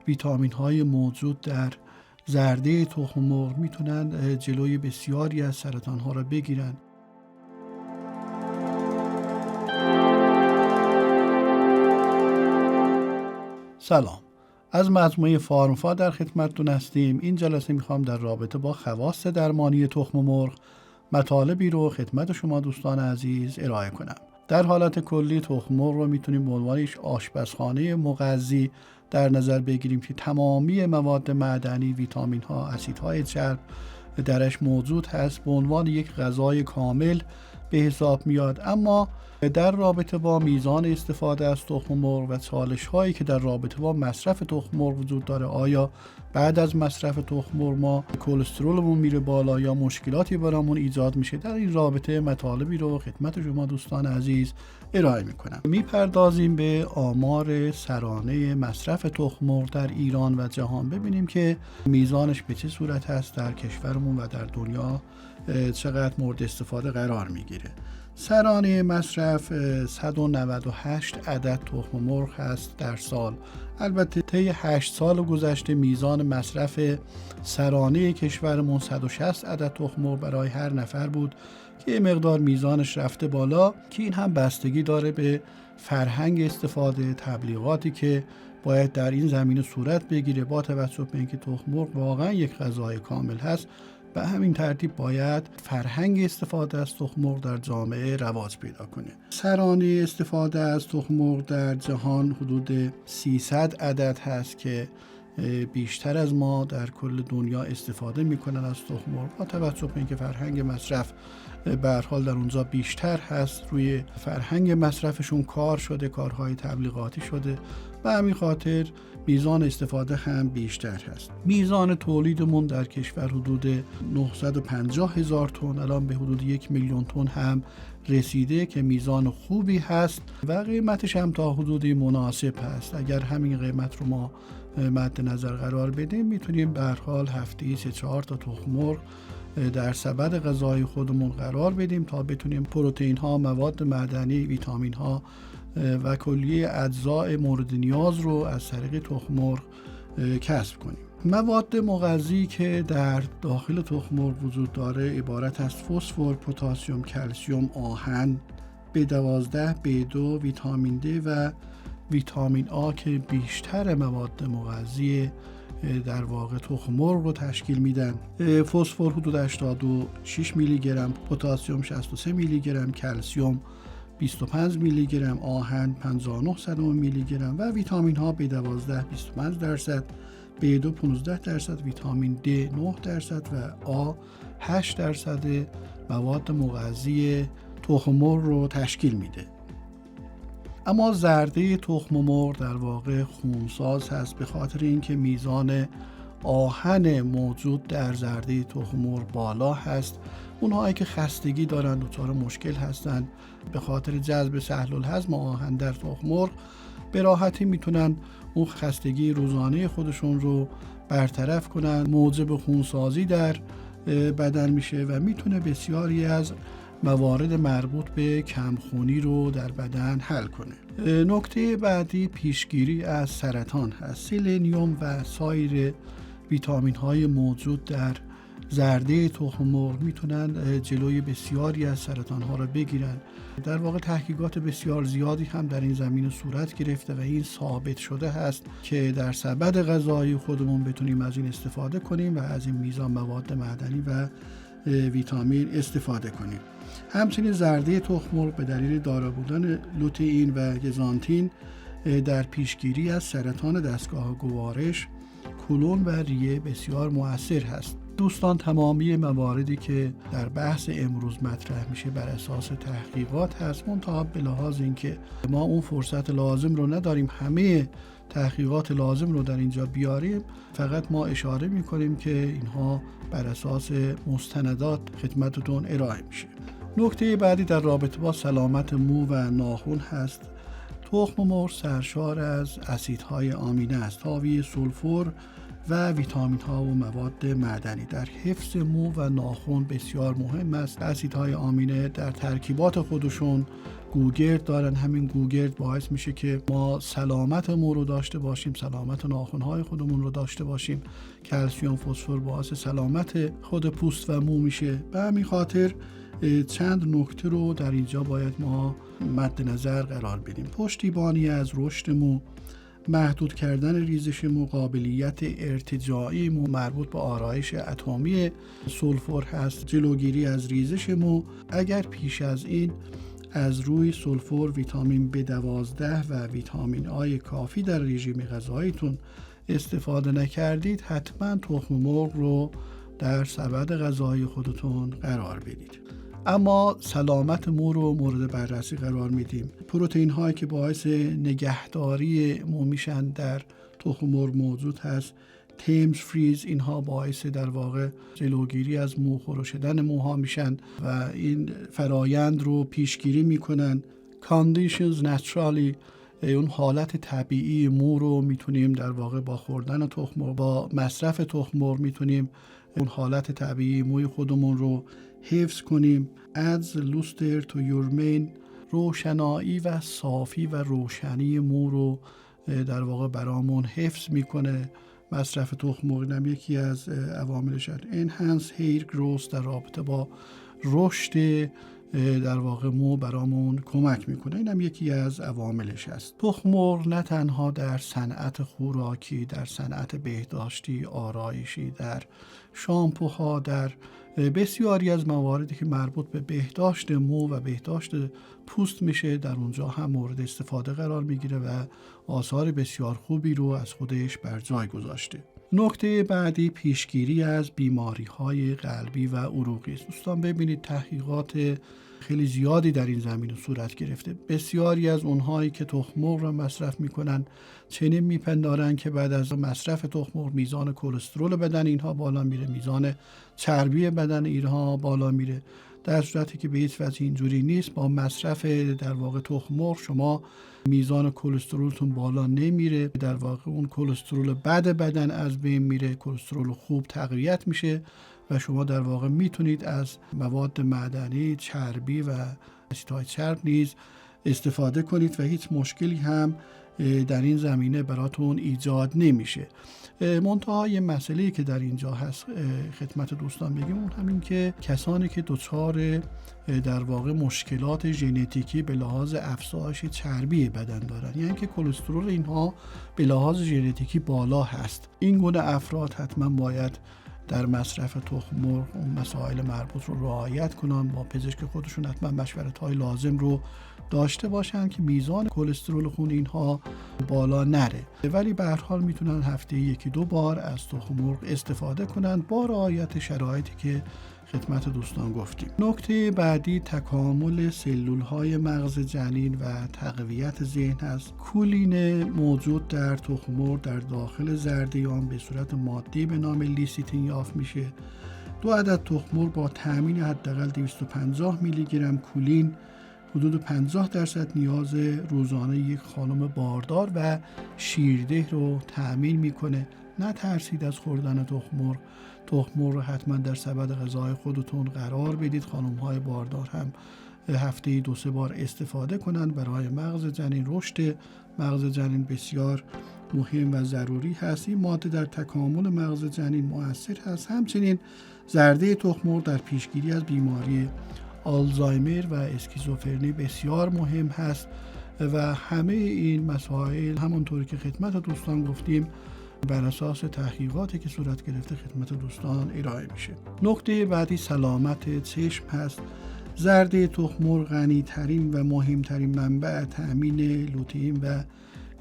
ویتامین های موجود در زرده تخم مرغ میتونن جلوی بسیاری از سرطان ها را بگیرن. سلام، از مجموعه فارمفا در خدمتتون هستیم. این جلسه میخوام در رابطه با خواص درمانی تخم مرغ مطالبی رو خدمت شما دوستان عزیز ارائه کنم. در حالت کلی تخم مرغ رو میتونیم به عنوان یک آشپزخانه مغذی در نظر بگیریم که تمامی مواد معدنی، ویتامین ها، اسیدهای چرب درش موجود هست، به عنوان یک غذای کامل به حساب میاد. اما در رابطه با میزان استفاده از تخم مرغ و چالش هایی که در رابطه با مصرف تخم مرغ وجود داره، آیا بعد از مصرف تخم مرغ ما کلسترولمون میره بالا یا مشکلاتی برامون ایجاد میشه، در این رابطه مطالبی رو خدمت شما دوستان عزیز ارائه میکنم. میپردازیم به آمار سرانه مصرف تخم مرغ در ایران و جهان، ببینیم که میزانش به چه صورت هست در کشورمون و در دنیا چقدر مورد استفاده قرار میگیره. سرانه مصرف 198 عدد تخم مرغ هست در سال. البته طی 8 سال گذشته میزان مصرف سرانه کشورمون 160 عدد تخم مرغ برای هر نفر بود که یه مقدار میزانش رفته بالا، که این هم بستگی داره به فرهنگ استفاده، تبلیغاتی که باید در این زمینه صورت بگیره. با توجه به اینکه تخم مرغ واقعا یک غذای کامل هست، به همین ترتیب باید فرهنگ استفاده از تخم مرغ در جامعه رواج پیدا کنه. سرانه استفاده از تخم مرغ در جهان حدود 300 عدد هست که بیشتر از ما در کل دنیا استفاده میکنن از تخم مرغ. با توجه به اینکه فرهنگ مصرف به هر حال در اونجا بیشتر هست، روی فرهنگ مصرفشون کار شده، کارهای تبلیغاتی شده، و همین خاطر میزان استفاده هم بیشتر هست. میزان تولیدمون در کشور حدود 950,000 تن، الان به حدود 1 میلیون تن هم رسیده که میزان خوبی هست و قیمتش هم تا حدودی مناسب هست. اگر همین قیمت رو ما مد نظر قرار بدیم، میتونیم به هر حال هفته‌ای 3-4 تا تخم مرغ در سبد غذایی خودمون قرار بدیم تا بتونیم پروتئین ها، مواد معدنی، ویتامین ها و کلیه اجزای مورد نیاز رو از طریق تخم مرغ کسب کنیم. مواد مغذی که در داخل تخم مرغ وجود داره عبارت از فسفر، پتاسیم، کلسیم، آهن، B12، B2، ویتامین D و ویتامین آ که بیشتر مواد مغذی در واقع تخم مرغ رو تشکیل میدن. فسفر حدود 86 میلی گرم، پتاسیم 63 میلی گرم، کلسیم 25 میلی گرم، آهن 59 میلی گرم و ویتامین ها B12 25%، B2 15%، ویتامین D 9% و آ 8% مواد مغذی تخم مرغ رو تشکیل میده. اما زرده تخم مرغ در واقع خونساز هست، به خاطر اینکه میزان آهن موجود در زرده تخم مرغ بالا هست. اونهایی که خستگی دارن دچار مشکل هستن به خاطر جذب سهل الهضم آهن در تخم مرغ، به راحتی میتونن اون خستگی روزانه خودشون رو برطرف کنن. موجب خونسازی در بدن میشه و میتونه بسیاری از موارد مربوط به کمخونی رو در بدن حل کنه. نکته بعدی پیشگیری از سرطان هست. سلنیوم و سایر ویتامین های موجود در زرده تخم مرغ میتونن جلوی بسیاری از سرطان ها را بگیرن. در واقع تحقیقات بسیار زیادی هم در این زمینه صورت گرفته و این ثابت شده هست که در سبد غذایی خودمون بتونیم از این استفاده کنیم و از این میزان مواد معدنی و ویتامین استفاده کنیم. همچنین زرده تخم مرغ به دلیل دارا بودن لوتئین و گزانتین در پیشگیری از سرطان دستگاه گوارش، کولون و ریه بسیار مؤثر هست. دوستان، تمامی مواردی که در بحث امروز مطرح میشه بر اساس تحقیقات هست، منتها به لحاظ اینکه ما اون فرصت لازم رو نداریم همه تحقیقات لازم رو در اینجا بیاریم، فقط ما اشاره میکنیم که اینها بر اساس مستندات خدمتتون ارائه میشه. نکته بعدی در رابطه با سلامت مو و ناخن هست. تخم مرغ سرشار از اسیدهای آمینه است، حاوی سولفور و ویتامین ها و مواد معدنی. در حفظ مو و ناخن بسیار مهم است. اسیدهای آمینه در ترکیبات خودشون گوگرد دارن. همین گوگرد باعث میشه که ما سلامت مو رو داشته باشیم، سلامت ناخن‌های خودمون رو داشته باشیم. کلسیم، فسفر باعث سلامت خود پوست و مو میشه. به همین خاطر چند نکته رو در اینجا باید ما مد نظر قرار بدیم. پشتیبانی از رشد مو، محدود کردن ریزش مو، قابلیت ارتجاعی مو مربوط به آرایش اتمی سولفور هست، جلوگیری از ریزش مو. اگر پیش از این از روی سولفور، ویتامین B12 و ویتامین آی کافی در رژیم غذاییتون استفاده نکردید، حتما تخم مرغ رو در سبد غذایی خودتون قرار بدید. اما سلامت مو رو مورد بررسی قرار میدیم. پروتئین هایی که باعث نگهداری مو میشن در تخم مرغ موجود هست. تیمز فریز، اینها باعث در واقع جلوگیری از مو خراشیدن موها میشن و این فرایند رو پیشگیری میکنن. کاندیشنز نچرالی، اون حالت طبیعی مو رو میتونیم در واقع با خوردن تخم مرغ، با مصرف تخم مرغ میتونیم اون حالت طبیعی موی خودمون رو حفظ کنیم. adds luster to your mane، روشنایی و صافی و روشنی مو رو در واقع برامون حفظ میکنه. مصرف تخم مرغ هم یکی از عواملش هست. enhance hair growth، در رابطه با رشد در واقع مو برامون کمک میکنه. این هم یکی از عواملش هست. تخم مرغ نه تنها در صنعت خوراکی، در صنعت بهداشتی، آرایشی، در شامپوها، در بسیاری از مواردی که مربوط به بهداشت مو و بهداشت پوست میشه، در اونجا هم مورد استفاده قرار میگیره و آثار بسیار خوبی رو از خودش بر جای گذاشته. نکته بعدی پیشگیری از بیماری‌های قلبی و عروقی است. دوستان ببینید تحقیقات خیلی زیادی در این زمینه صورت گرفته. بسیاری از اونهایی که تخم مرغ را مصرف میکنن چنین میپندارن که بعد از مصرف تخم مرغ میزان کلسترول بدن اینها بالا میره، میزان چربی بدن اینها بالا میره، در صورتی که به هیچ وجه اینجوری نیست. با مصرف در واقع تخم مرغ شما میزان کلسترولتون بالا نمیره، در واقع اون کلسترول بد بدن از بین میره، کلسترول خوب تقویت میشه و شما در واقع میتونید از مواد معدنی، چربی و اسیدهای چرب نیز استفاده کنید و هیچ مشکلی هم در این زمینه براتون ایجاد نمیشه. منتها یه مسئله‌ای که در اینجا هست خدمت دوستان بگیم، اون همین که کسانی که دچار در واقع مشکلات ژنتیکی به لحاظ افزایش چربی بدن دارن، یعنی که کلسترول اینها به لحاظ ژنتیکی بالا هست، این گونه افراد حتما باید در مصرف تخم مرغ اون مسائل مربوط رو رعایت کنن، با پزشک خودشون حتما مشورت‌های لازم رو داشته باشن که میزان کلسترول خون اینها بالا نره. ولی به هر حال میتونن هفته 1-2 بار از تخم مرغ استفاده کنن با رعایت شرایطی که خدمت دوستان گفتیم. نکته بعدی تکامل سلول‌های مغز جنین و تقویت ذهن است. کولین موجود در تخم مرغ در داخل زردیان به صورت مادی به نام لیسیتین یافت میشه. 2 عدد تخم مرغ با تامین حداقل 250 میلی گرم کولین حدود 50% نیاز روزانه یک خانم باردار و شیرده رو تأمین میکنه. نترسید از خوردن تخم مرغ. تخم مرغ رو حتما در سبد غذای خودتون قرار بدید. خانم‌های باردار هم هفته 2-3 بار استفاده کنند. برای مغز جنین، رشد مغز جنین بسیار مهم و ضروری هست. این ماده در تکامل مغز جنین مؤثر هست. همچنین زرده تخم مرغ در پیشگیری از بیماری آلزایمر و اسکیزوفرنی بسیار مهم هست و همه این مسائل همونطوری که خدمت دوستان گفتیم بر اساس تحقیقاتی که صورت گرفته خدمت دوستان ارائه میشه. نکته بعدی سلامت چشم هست. زرده تخم مرغ غنی ترین و مهمترین منبع تأمین لوتئین و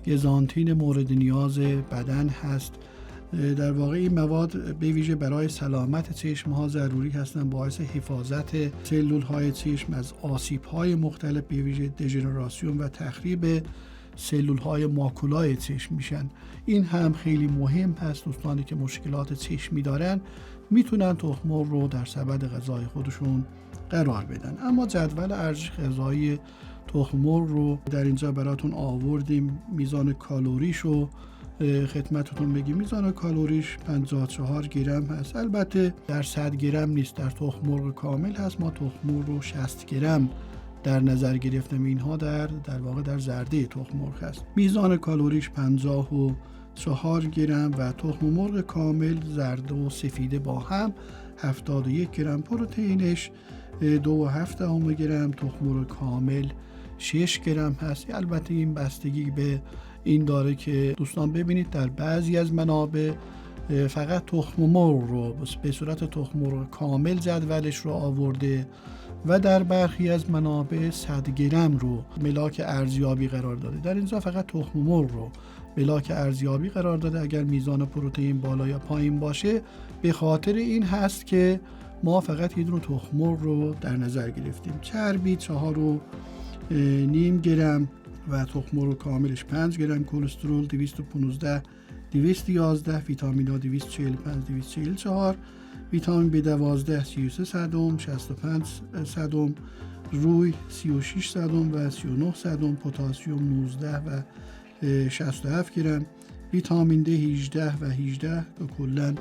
گزانتین مورد نیاز بدن هست. در واقع این مواد به ویژه برای سلامت چشم ها ضروری هستند، باعث حفاظت سلول های چشم از آسیب های مختلف به ویژه دژنراسیون و تخریب سلول های ماکولای چشم میشن. این هم خیلی مهم هست. دوستانی که مشکلات چشمی دارن میتونن تخم مرغ رو در سبد غذای خودشون قرار بدن. اما جدول ارزش غذایی تخم مرغ رو در اینجا براتون آوردیم. میزان کالریشو خدمتتون بگیم میزان کالریش 54 گرم هست. البته در 100 گرم نیست، در تخم مرغ کامل هست. ما تخم مرغ رو 60 گرم در نظر گرفتیم. اینها در واقع در زرده تخم مرغ هست. میزان کالریش 54 گرم و تخم مرغ کامل زرده و سفیده با هم 71 گرم. پروتئینش 2.7 گرم، تخم مرغ کامل 6 گرم هست. البته این بستگی به این داره که دوستان ببینید در بعضی از منابع فقط تخم مرغ رو به صورت تخم مرغ کامل جدولش رو آورده و در برخی از منابع 100 گرم رو ملاک ارزیابی قرار داده. در اینجا فقط تخم مرغ رو ملاک ارزیابی قرار داده. اگر میزان پروتئین بالا یا پایین باشه به خاطر این هست که ما فقط یه دونه تخم مرغ رو در نظر گرفتیم. چربی 4.5 گرم و تخم مرغ کاملش 5 گرم. کلسترول 215 211، ویتامین ها 245 244، ویتامین B12 33 صدم 65 صدم، روی 36 صدم و 39 صدم، پتاسیم 19 و 67 گرم، ویتامین D 18 و 18 که کلا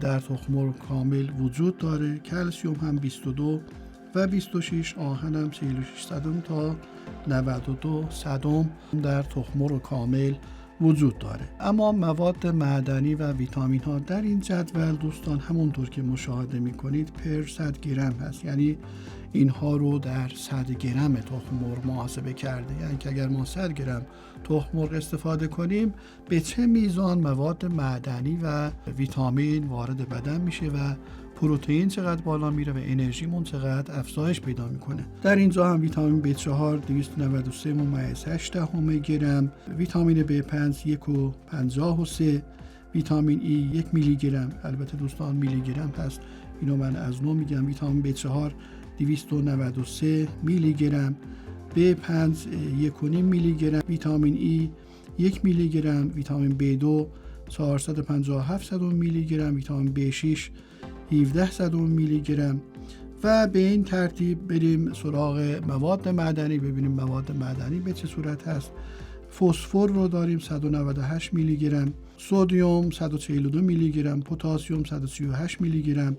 در تخم مرغ کامل وجود داره. کلسیم هم 22 و 26، آهن هم 46 صدم تا 92 صدم در تخم مرغ کامل وجود داره. اما مواد معدنی و ویتامین ها در این جدول دوستان همونطور که مشاهده میکنید پر 100 گرم هست، یعنی اینها رو در 100 گرم تخم مرغ محاسبه کرده. یعنی که اگر ما 100 گرم تخم مرغ استفاده کنیم به چه میزان مواد معدنی و ویتامین وارد بدن میشه و پروتئین چقدر بالا میره و انرژیمون چقدر افزایش پیدا میکنه. در اینجا هم ویتامین B4 293.8 گرم، ویتامین B5 1.53، ویتامین E 1 میلی گرم. البته دوستان میلی گرم هست، اینو من از نو میگم. ویتامین B4 293 میلی گرم، B5 1.5 میلی گرم، ویتامین E 1 میلی گرم، ویتامین B2 457 میلی گرم، ویتامین B6 17 میلی گرم. و به این ترتیب بریم سراغ مواد معدنی، ببینیم مواد معدنی به چه صورت هست. فسفر رو داریم 198 میلی گرم، سدیم 142 میلی گرم، پتاسیم 138 میلی گرم،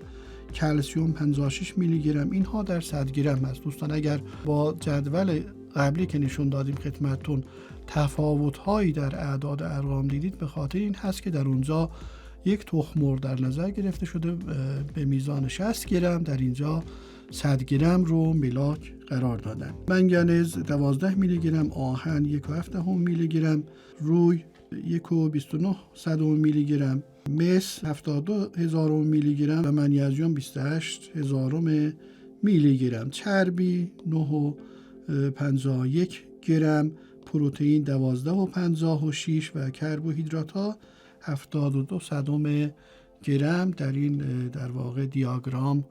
کلسیم 56 میلی گرم. اینها در 100 گرم هست. دوستان اگر با جدول قبلی که نشون دادیم خدمتتون تفاوت‌هایی در اعداد ارقام دیدید، به خاطر این هست که در اونجا یک تخم مرغ در نظر گرفته شده به میزان 60 گرم، در اینجا 100 گرم رو ملاک قرار دادن. منگنز 12 میلی گرم، آهن 1.7 میلی گرم، روی 1.29 میلی گرم، مس 72,000 میلی گرم و منیزیم 28,000 میلی گرم، چربی 9.51 گرم، پروتئین 12.56 و کربوهیدرات ها 72 گرم در این در واقع دیاگرام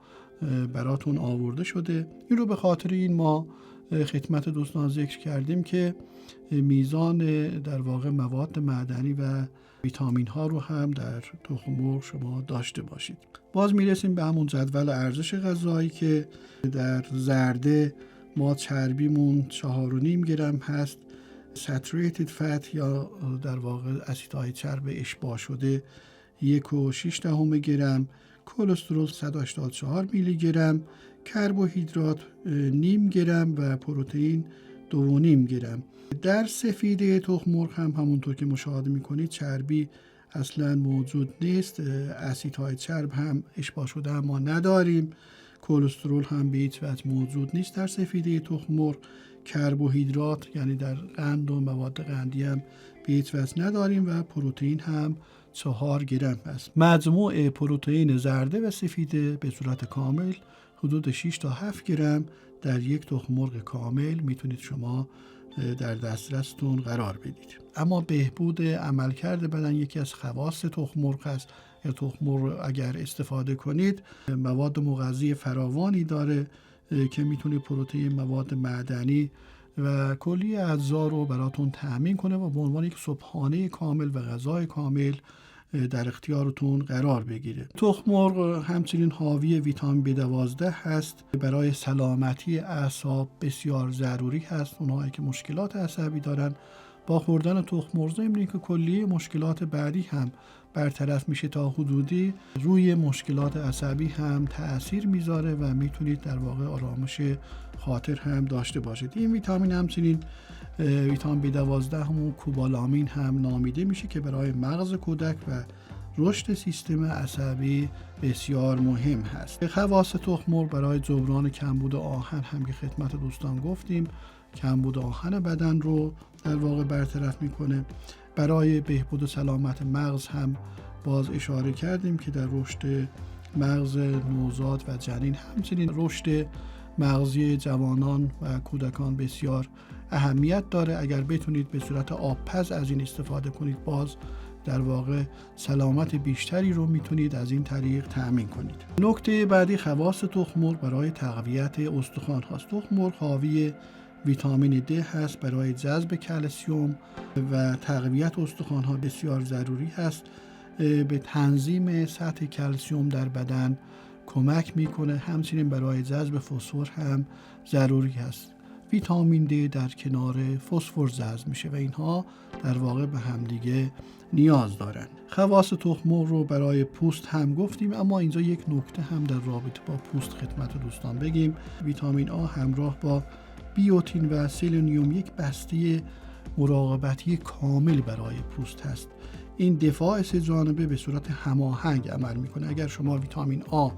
براتون آورده شده. این رو به خاطر این ما خدمت دوستان ذکر کردیم که میزان در واقع مواد معدنی و ویتامین ها رو هم در تخم مرغ شما داشته باشید. باز میرسیم به همون جدول ارزش غذایی که در زرده ما چربیمون 4.5 گرم هست، saturated fat یا در واقع اسیدهای چرب اشباع شده 1.6 گرم، کلسترول 184 میلی گرم، کربوهیدرات 0.5 گرم و پروتئین 2.5 گرم. در سفیده تخم مرغ هم همونطور که مشاهده میکنید چربی اصلا موجود نیست، اسیدهای چرب هم اشباع شده ما نداریم، کلسترول هم به هیچ وجه موجود نیست در سفیده تخم مرغ، کربوهیدرات یعنی در قند و مواد قندی هم به هیچ وجه نداریم و پروتئین هم 4 گرم است. مجموع پروتئین زرده و سفیده به صورت کامل حدود 6 تا 7 گرم در یک تخم مرغ کامل میتونید شما در دسترستون قرار بدید. اما بهبود عملکرد بدن یکی از خواص تخم مرغ است. یا تخم مرغ اگر استفاده کنید مواد مغذی فراوانی داره که میتونه پروتئین، مواد معدنی و کلی اجزا رو براتون تأمین کنه و به عنوان یک صبحانه کامل و غذای کامل در اختیارتون قرار بگیره. تخم مرغ همچنین حاوی ویتامین B12 هست، برای سلامتی اعصاب بسیار ضروری هست. اونهایی که مشکلات عصبی دارن با خوردن تخم مرغ ضمن اینکه کلیه مشکلات بعدی هم برطرف میشه تا حدودی، روی مشکلات عصبی هم تأثیر میذاره و میتونید در واقع آرامش خاطر هم داشته باشید. این ویتامین همچنین ویتامین B12 همون کوبالامین هم نامیده میشه که برای مغز کودک و رشد سیستم عصبی بسیار مهم هست. خواص تخم مرغ برای جبران کمبود آهن هم که خدمت دوستان گفتیم، کمبود آهن بدن رو در واقع برطرف میکنه. برای بهبود و سلامت مغز هم باز اشاره کردیم که در رشد مغز نوزاد و جنین، همچنین رشد مغزی جوانان و کودکان بسیار اهمیت داره. اگر بتونید به صورت آبپز از این استفاده کنید، باز در واقع سلامت بیشتری رو میتونید از این طریق تأمین کنید. نکته بعدی خواص تخم مرغ برای تقویت استخوان هاست. تخم مرغ حاوی ویتامین D هست، برای جذب کلسیم و تقویت استخوان ها بسیار ضروری هست. به تنظیم سطح کلسیم در بدن کمک میکنه، همچنین برای جذب فسفر هم ضروری هست. ویتامین D در کنار فسفر جذب میشه و اینها در واقع به همدیگه نیاز دارن. خواص تخم مرغ رو برای پوست هم گفتیم، اما اینجا یک نکته هم در رابطه با پوست خدمت دوستان بگیم. ویتامین A همراه با بیوتین و سلنیوم یک بسته مراقبتی کامل برای پوست هست. این دفاع سه جانبه به صورت هماهنگ عمل میکنه. اگر شما ویتامین A،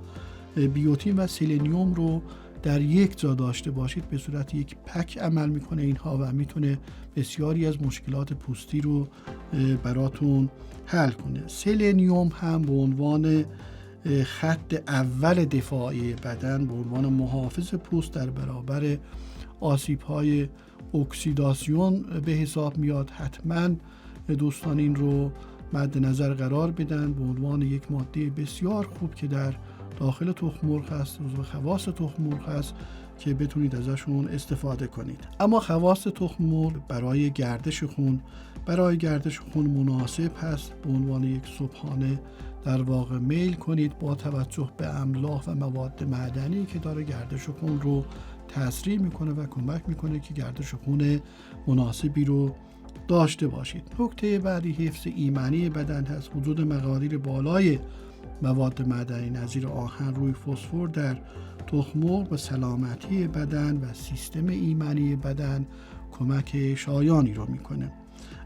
بیوتین و سلنیوم رو در یک جا داشته باشید، به صورت یک پک عمل میکنه اینها و میتونه بسیاری از مشکلات پوستی رو براتون حل کنه. سلنیوم هم به عنوان خط اول دفاعی بدن، به عنوان محافظ پوست در برابر آسیب‌های اکسیداسیون به حساب میاد. حتما دوستان این رو مد نظر قرار بدن به عنوان یک ماده بسیار خوب که در داخل تخم مرغ هست، جزو خواص تخم مرغ هست که بتونید ازشون استفاده کنید. اما خواص تخم مرغ برای گردش خون مناسب هست. به عنوان یک صبحانه در واقع میل کنید با توجه به املاح و مواد معدنی که داره گردش خون رو تسریع میکنه و کمک میکنه که گردش خون مناسبی رو داشته باشید. نکته بعدی حفظ ایمنی بدن هست. وجود مقادیر بالای مواد معدنی نظیر آهن، روی فسفر در تخم مرغ به سلامتی بدن و سیستم ایمنی بدن کمک شایانی رو میکنه.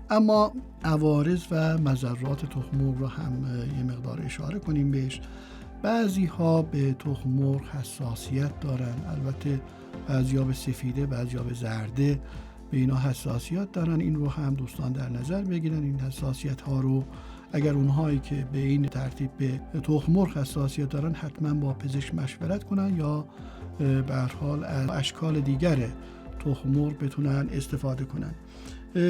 اما عوارض و مضرات تخم مرغ رو هم یه مقدار اشاره کنیم بهش. بعضی ها به تخم مرغ حساسیت دارن، البته بعضی ها به سفیده، بعضی ها به زرده، به اینا حساسیت دارن. این رو هم دوستان در نظر بگیرن. این حساسیت ها رو اگر اونهایی که به این ترتیب به تخم مرغ حساسیت دارن حتما با پزشک مشورت کنن یا به هر حال از اشکال دیگر تخم مرغ بتونن استفاده کنن.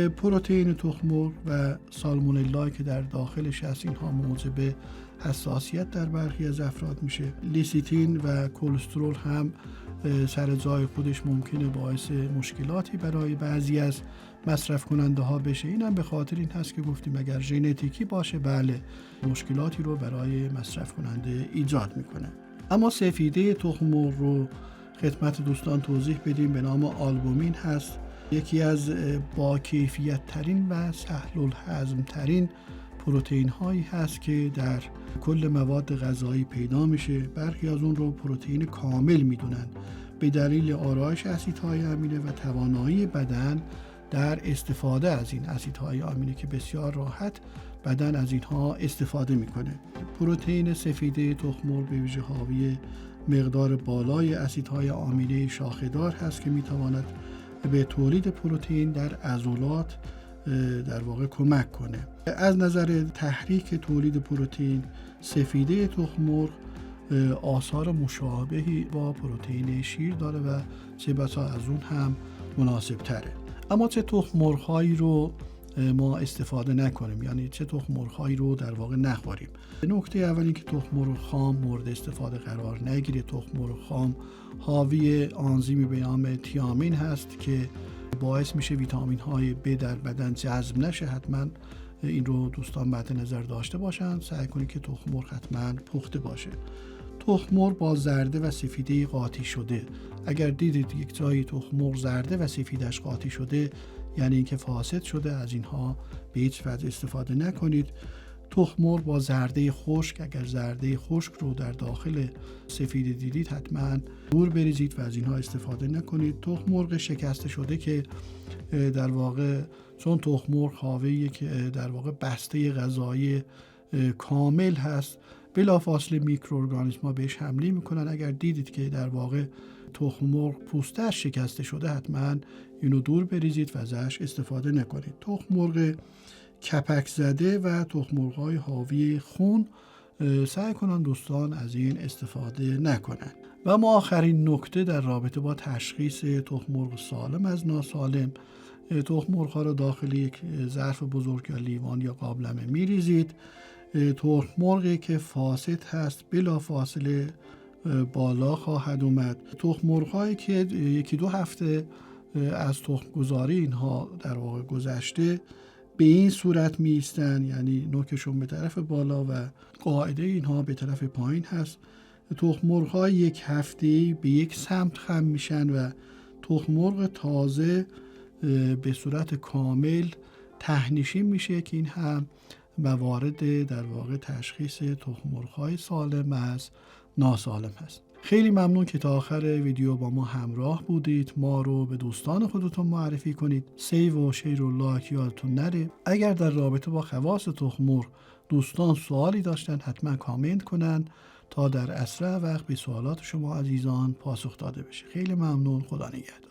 پروتئین تخم مرغ و سالمونلا که در داخلش هست، اینها موجب حساسیت در برخی از افراد میشه. لیسیتین و کلسترول هم سر جای خودش ممکنه باعث مشکلاتی برای بعضی از مصرف کننده ها بشه. این هم به خاطر این هست که گفتیم اگر ژنتیکی باشه، بله، مشکلاتی رو برای مصرف کننده ایجاد میکنه. اما سفیده تخم مرغ رو خدمت دوستان توضیح بدیم. به نام آلبومین هست. یکی از با کیفیت ترین و سهل الهضم ترین پروتئین هایی هست که در کل مواد غذایی پیدا میشه. برخی از اون رو پروتئین کامل میدونن به دلیل آرایش اسیدهای امینه و توانایی بدن در استفاده از این اسیدهای آمینه که بسیار راحت بدن از اینها استفاده میکنه. پروتئین سفیده تخم مرغ به ویژه حاوی مقدار بالای اسیدهای آمینه شاخه‌دار هست که میتواند به تولید پروتئین در عضلات در واقع کمک کنه. از نظر تحریک تولید پروتئین، سفیده تخم مرغ آثار مشابهی با پروتئین شیر داره و چه بسا از اون هم مناسب تره. اما چه تخم مرغ‌هایی رو ما استفاده نکنیم، یعنی چه تخم مرغ‌هایی رو در واقع نخوریم؟ نکته اولی که تخم مرغ خام مورد استفاده قرار نگیره. تخم مرغ خام حاوی آنزیمی به نام تیامین هست که باعث میشه ویتامین های B در بدن جذب نشه. حتما این رو دوستان مد نظر داشته باشن. سعی کنید که تخم مرغ حتما پخته باشه. تخم مرغ با زرده و سفیده قاطی شده. اگر دیدید یک جایی تخم مرغ زرده و سفیدش قاطی شده، یعنی اینکه فاسد شده، از اینها به هیچ وجه استفاده نکنید. تخم مرغ با زرده خشک، اگر زرده خشک رو در داخل سفید دیدید حتما دور بریزید و از اینها استفاده نکنید. تخم مرغ شکسته شده که در واقع چون تخم مرغ حاوی که در واقع بسته غذایی کامل هست، بلافاصله میکروارگانیسم‌ها بهش حمله میکنن. اگر دیدید که در واقع تخم مرغ پوستش شکسته شده، حتما اینو دور بریزید و ازش استفاده نکنید. تخم مرغ کپک زده و تخم مرغ‌های حاوی خون سعی کنن دوستان از این استفاده نکنن. و ما آخرین نکته در رابطه با تشخیص تخم مرغ سالم از ناسالم، تخم مرغ‌ها رو داخل یک ظرف بزرگ یا لیوان یا قابلمه میریزید. تخم مرغی که فاسد هست بلافاصله بالا خواهد اومد. تخم مرغ‌هایی که 1-2 هفته از تخم گذاری اینها در واقع گذشته به این صورت می ایستن، یعنی نوکشون به طرف بالا و قاعده اینها به طرف پایین هست. تخم مرغ‌های 1 هفته‌ای به یک سمت خم میشن و تخم مرغ تازه به صورت کامل ته‌نشین میشه که این هم موارد در واقع تشخیص تخم مرغ‌های سالم از ناسالم هست. خیلی ممنون که تا آخر ویدیو با ما همراه بودید. ما رو به دوستان خودتون معرفی کنید. سیو و شیر و لایک یادتون نره. اگر در رابطه با خواص تخم مرغ دوستان سوالی داشتن حتما کامنت کنن تا در اسرع وقت به سوالات شما عزیزان پاسخ داده بشه. خیلی ممنون. خدا نگهدار.